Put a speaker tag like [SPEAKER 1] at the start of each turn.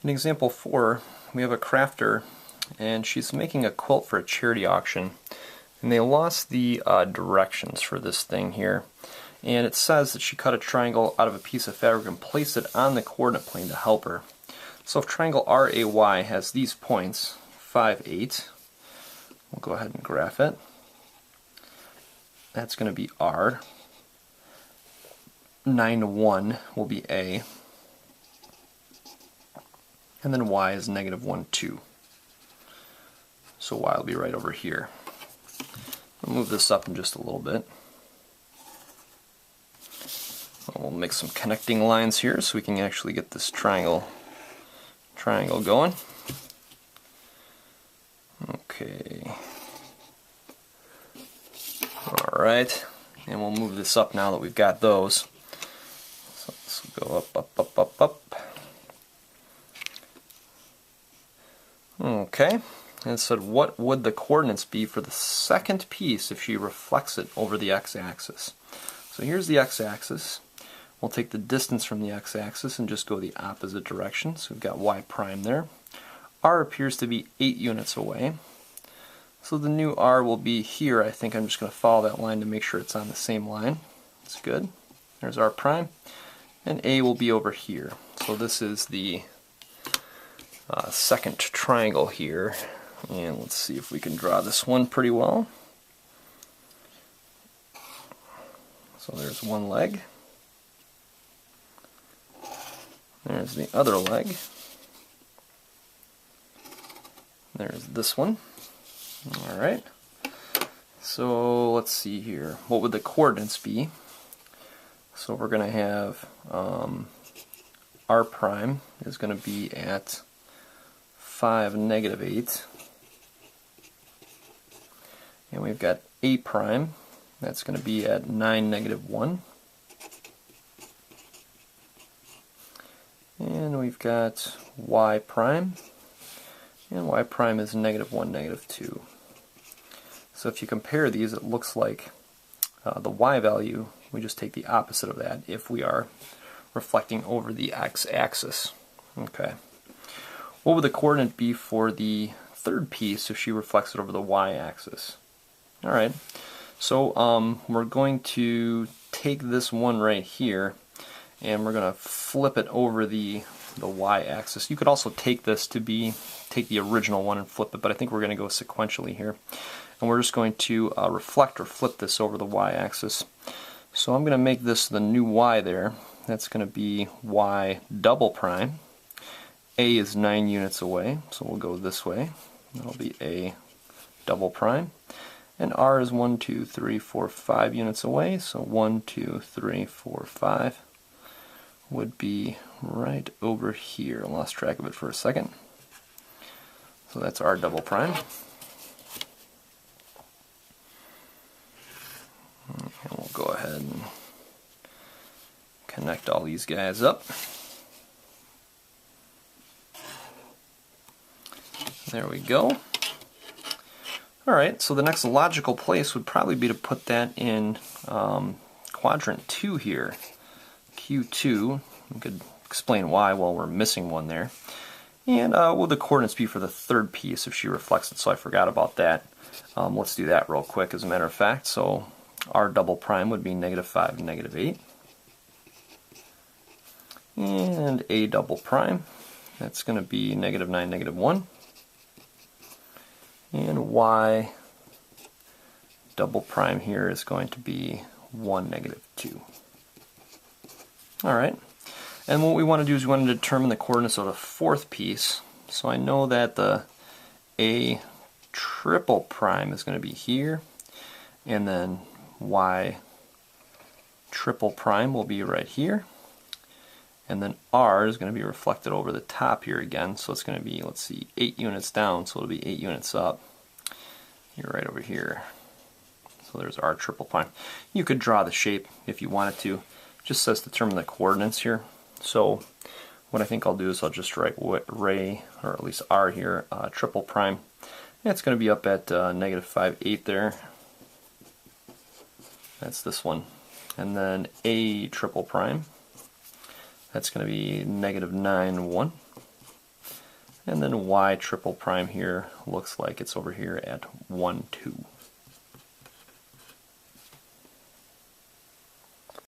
[SPEAKER 1] In example 4, we have a crafter, and she's making a quilt for a charity auction, and they lost the directions for this thing here. And it says that she cut a triangle out of a piece of fabric and placed it on the coordinate plane to help her. So if triangle RAY has these points, 5, 8, we'll go ahead and graph it. That's going to be R. 9, 1 will be A. And then Y is negative 1, 2. So Y will be right over here. I'll move this up in just a little bit. We'll make some connecting lines here so we can actually get this triangle going. Okay. Alright, and we'll move this up now that we've got those. So this will go up, up, up, up, up. Okay, and it said what would the coordinates be for the second piece if she reflects it over the x-axis. So here's the x-axis. We'll take the distance from the x-axis and just go the opposite direction. So we've got y prime there. R appears to be 8 units away. So the new R will be here. I think I'm just going to follow that line to make sure it's on the same line. That's good. There's R prime. And A will be over here. So this is the second triangle here. And let's see if we can draw this one pretty well. So there's one leg. There's the other leg. There's this one. Alright. So let's see here. What would the coordinates be? So we're going to have R prime is going to be at 5, negative 8. And we've got A prime. That's going to be at 9, negative 1. And we've got Y prime. And Y prime is negative 1, negative 2. So if you compare these, it looks like the Y value, we just take the opposite of that if we are reflecting over the x-axis. Okay. What would the coordinate be for the third piece if she reflects it over the y-axis? Alright, so we're going to take this one right here and we're going to flip it over the y-axis. You could also take this to take the original one and flip it, but I think we're going to go sequentially here. And we're just going to reflect or flip this over the y-axis. So I'm going to make this the new y there. That's going to be y double prime. A is 9 units away, so we'll go this way. That'll be A double prime. And R is 1, 2, 3, 4, 5 units away, so 1, 2, 3, 4, 5 would be right over here. I lost track of it for a second. So that's R double prime. And we'll go ahead and connect all these guys up. There we go. Alright, so the next logical place would probably be to put that in quadrant 2 here. Q2. We could explain why while we're missing one there. And what would the coordinates be for the third piece if she reflects it? So I forgot about that. Let's do that real quick as a matter of fact. So R double prime would be negative 5, negative 8. And A double prime, that's going to be negative 9, negative 1. And Y double prime here is going to be 1, negative 2. Alright, and what we want to do is we want to determine the coordinates of the fourth piece. So I know that the A triple prime is going to be here, and then Y triple prime will be right here. And then R is going to be reflected over the top here again, so it's going to be, let's see, 8 units down, so it'll be 8 units up. Here, right over here. So there's R triple prime. You could draw the shape if you wanted to. It just says determine the coordinates here. So what I think I'll do is I'll just write Ray, or at least R here, triple prime. And it's going to be up at negative 5, 8 there. That's this one. And then A triple prime. That's going to be negative 9, 1. And then y triple prime here looks like it's over here at 1, 2.